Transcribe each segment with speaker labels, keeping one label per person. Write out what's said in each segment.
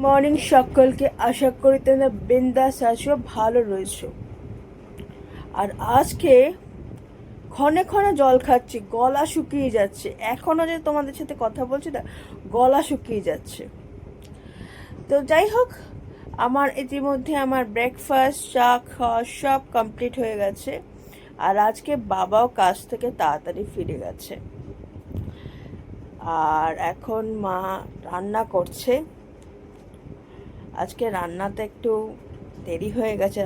Speaker 1: Morning সকলকে, আশা করি তোমরা বিন্দাস আছো, ভালো রয়েছো। আর আজকে ক্ষণে ক্ষণে জল খাচ্ছি, গলা শুকিয়ে যাচ্ছে। এখনও যে তোমাদের সাথে কথা বলছি না, গলা শুকিয়ে যাচ্ছে। তো যাই হোক, আমার ইতিমধ্যে আমার ব্রেকফাস্ট, চা খাওয়া সব কমপ্লিট হয়ে গেছে। আর আজকে বাবাও কাজ থেকে তাড়াতাড়ি ফিরে গেছে। আর এখন মা রান্না করছে। আজকে রান্নাতে একটু দেরি হয়ে গেছে।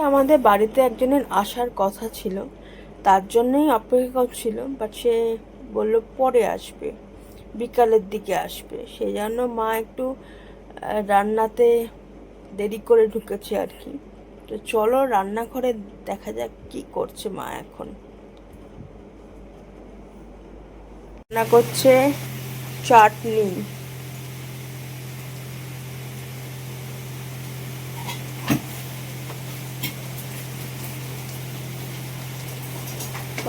Speaker 1: আমাদের বাড়িতে একজনের আসার কথা ছিল, তার জন্যই অপেক্ষা করছিল, বাট সে বলল পরে আসবে, বিকালের দিকে আসবে। সেই জন্য মা একটু রান্নাতে দেরি করে ঢুকেছে আর কি। তো চলো রান্নাঘরে দেখা যাক কি করছে মা। এখন রান্না করছে চাটনি।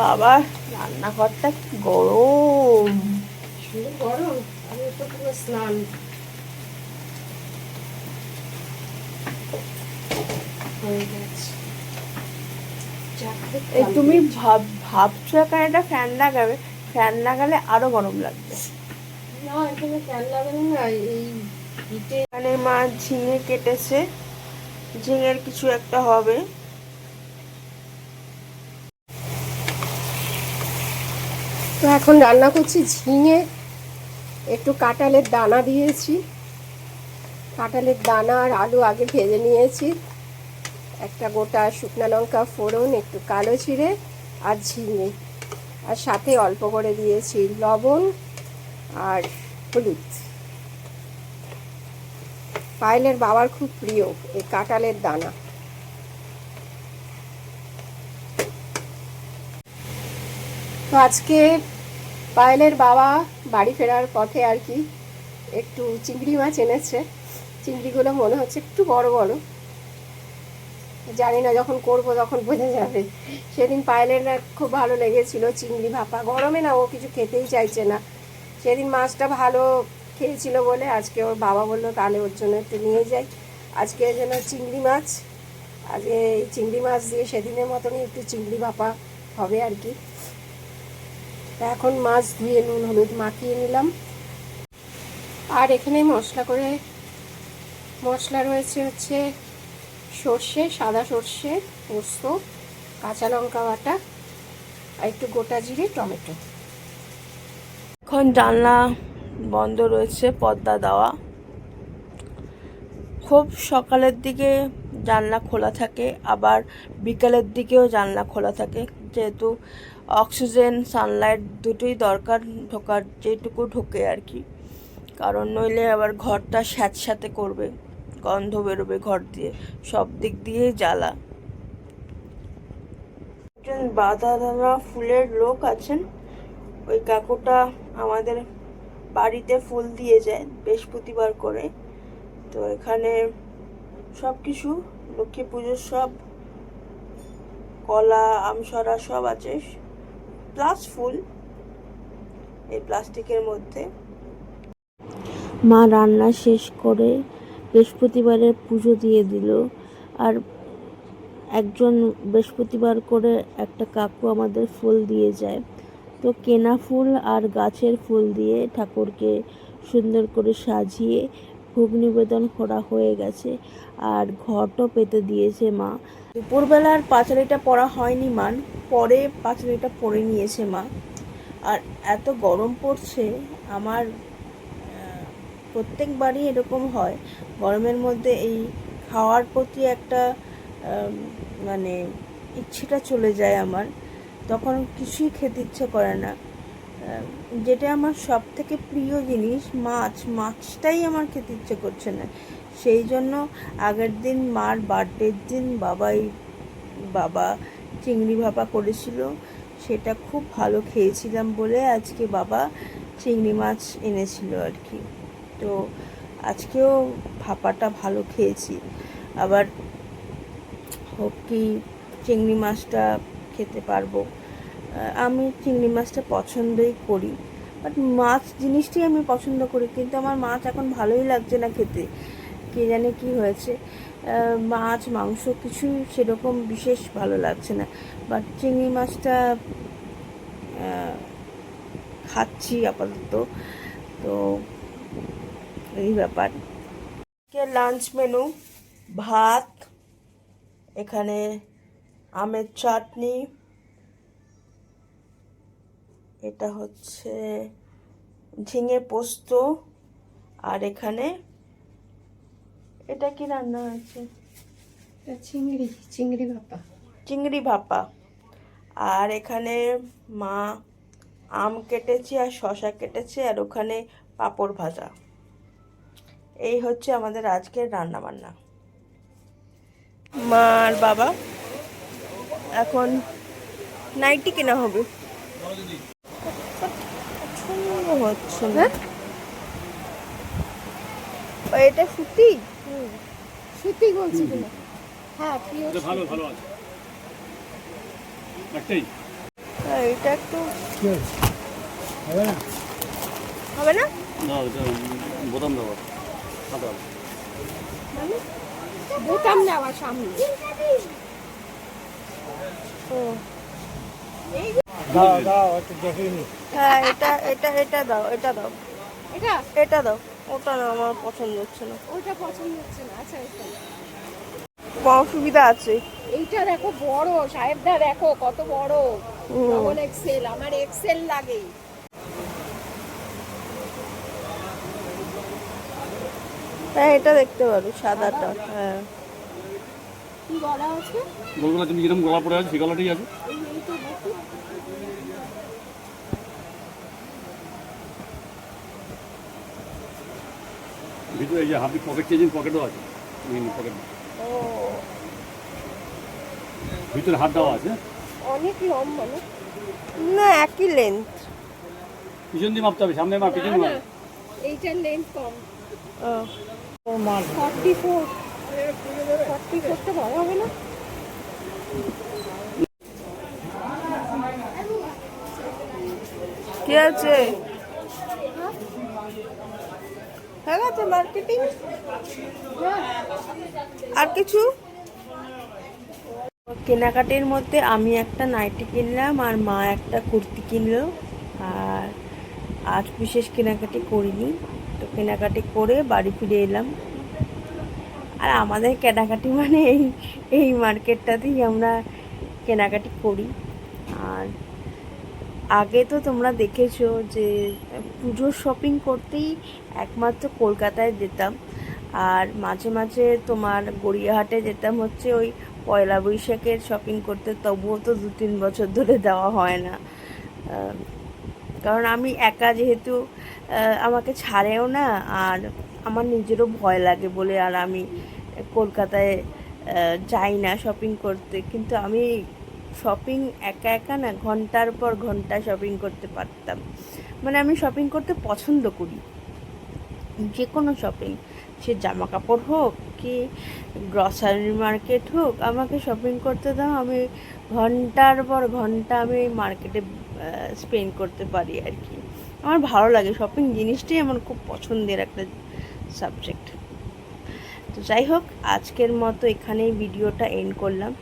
Speaker 1: বাবা, রান্নাঘরটা কি গরম!
Speaker 2: গরম, আমি তো পুরো স্নান হয়ে গেছে।
Speaker 1: এই তুমি ভাবছো এখানে একটা ফ্যান লাগাবে, ফ্যান লাগালে আরো গরম লাগবে।
Speaker 2: না, এখানে ফ্যান লাগানো না, এই হিটে।
Speaker 1: এখানে মা ঝিঙে কেটেছে, ঝিঙের কিছু একটা হবে।
Speaker 2: তো এখন রান্না করছি ঝিঙে, একটু কাঁঠালের দানা দিয়েছি, কাঁঠালের দানা আর আলু আগে ভেজে নিয়েছি, একটা গোটা শুকনো লঙ্কা ফোড়ন, একটু কালো জিরে আর ঝিঙে, আর সাথে অল্প করে দিয়েছি লবণ আর হলুদ। পায়েলের বাবার খুব প্রিয় এই কাঁঠালের দানা। তো আজকে পায়েলের বাবা বাড়ি ফেরার পথে আর কি একটু চিংড়ি মাছ এনেছে। চিংড়িগুলো মনে হচ্ছে একটু বড় বড়, জানি না, যখন করব তখন বোঝা যাবে। সেদিন পায়েলের খুব ভালো লেগেছিল চিংড়ি ভাপা, গরমে না ও কিছু খেতেই চাইছে না। সেদিন মাছটা ভালো খেয়েছিল বলে আজকে ওর বাবা বললো তাহলে ওর জন্য একটু নিয়ে যাই। আজকে যেন চিংড়ি মাছ, আজকে এই চিংড়ি মাছ দিয়ে সেদিনের মতনই একটু চিংড়ি ভাপা হবে আর কি। এখন মাছ ধুয়ে নুন হলুদ মাখিয়ে নিলাম। আর এখানে মশলা রয়েছে হচ্ছে সর্ষে, সাদা সর্ষে, পোস্ত, কাঁচা লঙ্কা বাটা আর একটু গোটা জিরে, টমেটো।
Speaker 1: এখন জানলা বন্ধ রয়েছে, পর্দা দেওয়া। খুব সকালের দিকে জানলা খোলা থাকে, আবার বিকালের দিকেও জানলা খোলা থাকে, যেহেতু অক্সিজেন সানলাইট দুটোই দরকার ঢোকার, যেটুকু ঢোকে আর কি। কারণ নইলে আবার ঘরটা স্যাঁতস্যাঁতে করবে, গন্ধ বেরোবে ঘর দিয়ে, সব দিক দিয়েই জ্বালা। একজন বাঁধাধরা ফুলের লোক আছেন, ওই কাকুটা আমাদের বাড়িতে ফুল দিয়ে যায় বৃহস্পতিবার করে। তো এখানে সব কিছু লক্ষ্মী পুজোর সব কলা, আমসরা সব আছে, প্লাস ফুল এই প্লাস্টিকের মধ্যে। মা রান্না শেষ করে বৃহস্পতিবারের পুজো দিয়ে দিল। আর একজন বৃহস্পতিবার করে একটা কাকু আমাদের ফুল দিয়ে যায়। তো কেনা ফুল আর গাছের ফুল দিয়ে ঠাকুরকে সুন্দর করে সাজিয়ে ভোগ নিবেদন করা হয়ে গেছে। আর ঘটও পেতে দিয়েছে মা। দুপুরবেলার পাঁচালিটা পড়া হয়নি মান, পরে পাঁচালিটা পড়ে নিয়েছে মা। আর এত গরম পড়ছে, আমার প্রত্যেকবারই এরকম হয়, গরমের মধ্যে এই খাওয়ার প্রতি একটা মানে ইচ্ছেটা চলে যায় আমার, তখন কিছুই খেতে ইচ্ছে করে না। যেটা আমার সব থেকে প্রিয় জিনিস মাছটাই আমার খেতে ইচ্ছে করছে না। সেই জন্য আগের দিন মার বার্থডের দিন বাবা চিংড়ি ভাপা করেছিল, সেটা খুব ভালো খেয়েছিলাম বলে আজকে বাবা চিংড়ি মাছ এনেছিল আর কি। তো আজকেও ভাপাটা ভালো খেয়েছি। আবার হোক কি চিংড়ি মাছটা খেতে পারবো, আমি চিংড়ি মাছটা পছন্দই করি। বাট মাছ জিনিসটি আমি পছন্দ করি, কিন্তু আমার মাছ এখন ভালোই লাগছে না খেতে, কে জানে কি হয়েছে। মাছ মাংস কিছুই সেরকম বিশেষ ভালো লাগছে না, বাট চিংড়ি মাছটা খাচ্ছি আপাতত। তো এই ব্যাপার। লাঞ্চ মেনু: ভাত, এখানে আমের চাটনি, এটা হচ্ছে ঝিঙে পোস্ত, আর এখানে এটা কি রান্না হয়েছে, চিংড়ি ভাপা। আর এখানে মা আম কেটেছে আর শসা কেটেছে, আর ওখানে পাঁপড় ভাজা। এই হচ্ছে আমাদের আজকের রান্না বান্না। মা আর বাবা এখন নাইটি কেনা হবে, হচ্ছে না। এটা সুতি,
Speaker 2: সুতি বলছি কিনা? হ্যাঁ,
Speaker 3: ভালো ভালো আছে একটাই।
Speaker 1: এটা একটু হবে না?
Speaker 3: না ওটা বোতাম দেওয়া সাদা।
Speaker 2: বোতাম নেওয়া সামনে।
Speaker 1: ও
Speaker 3: দাও দাও একটু দেখিনি।
Speaker 1: হ্যাঁ, এটা এটা এটা দাও, এটা দাও,
Speaker 2: এটা
Speaker 1: এটা দাও। ওটা না, আমার পছন্দ হচ্ছে না।
Speaker 2: ওইটা পছন্দ হচ্ছে না। আচ্ছা, এটা
Speaker 1: অসুবিধা আছে।
Speaker 2: এইটা দেখো বড়, সাহেবদা দেখো কত বড়, ডবল এক্সেল। আমার এক্সেল লাগে।
Speaker 1: হ্যাঁ, এটা দেখতে পারো, সাদাটা। হ্যাঁ,
Speaker 2: কি গলা আছে?
Speaker 3: গোলগোলা তুমি যেরকম গলা পড়ে আছে সেই গলাটাই আছে।
Speaker 2: এই তো দেখো।
Speaker 3: ভিতরে এই যে হাফি পকেট চেঞ্জিং পকেটও আছে, মিনি পকেট।
Speaker 1: ও
Speaker 3: ভিতরে হাত দেওয়া আছে।
Speaker 2: অনেক লম্বা না?
Speaker 1: না, একই লেন্থ।
Speaker 3: পিছন দিয়ে মাপতে হবে, সামনে মাপ পিছন
Speaker 2: না,
Speaker 3: মাপ।
Speaker 2: না, এইটার লেন্থ কম।
Speaker 1: ও
Speaker 2: 44। 44টা বড় হবে না?
Speaker 1: কি আছে? হ্যাঁ, আছে মার্কেটিং। আর কিছু কেনাকাটির মধ্যে আমি একটা নাইটি কিনলাম, আর মা একটা কুর্তি কিনলো। আর আজ বিশেষ কেনাকাটি করিনি, তো কেনাকাটি করে বাড়ি ফিরে এলাম। আর আমাদের কেনাকাটি মানে এই মার্কেটটাতেই আমরা কেনাকাটি করি। আর আগে তো তোমরা দেখেছো যে পুজোর শপিং করতেই একমাত্র কলকাতায় যেতাম, আর মাঝে মাঝে তোমার গড়িয়াহাটে যেতাম হচ্ছে ওই পয়লা বৈশাখের শপিং করতে, তবুও তো 2-3 বছর ধরে দেওয়া হয় না। কারণ আমি একা যেহেতু, আমাকে ছাড়েও না, আর আমার নিজেরও ভয় লাগে বলে আর আমি কলকাতায় যাই না শপিং করতে। কিন্তু আমি শপিং একা একা না ঘন্টার পর ঘন্টা শপিং করতে পারতাম। মানে আমি শপিং করতে পছন্দ করি, যে কোনো শপিং, সে জামা কাপড় হোক কি গ্রসারি মার্কেট হোক, আমাকে শপিং করতে দাও, আমি ঘন্টার পর ঘন্টা আমি মার্কেটে স্পেন্ড করতে পারি আর কি। আমার ভালো লাগে, শপিং জিনিসটাই আমার খুব পছন্দের একটা সাবজেক্ট। তো যাই হোক, আজকের মতো এখানেই ভিডিওটা এন্ড করলাম।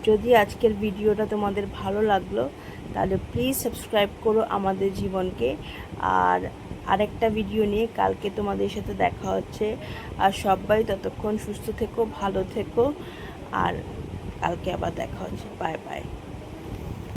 Speaker 1: যদি আজকের ভিডিওটা তোমাদের ভালো লাগলো তাহলে প্লিজ সাবস্ক্রাইব করো আমাদের জীবনকে। আর আরেকটা ভিডিও নিয়ে কালকে তোমাদের সাথে দেখা হচ্ছে। আর সবাই ততক্ষণ সুস্থ থেকো, ভালো থেকো, আর কালকে আবার দেখা হচ্ছে। Bye bye.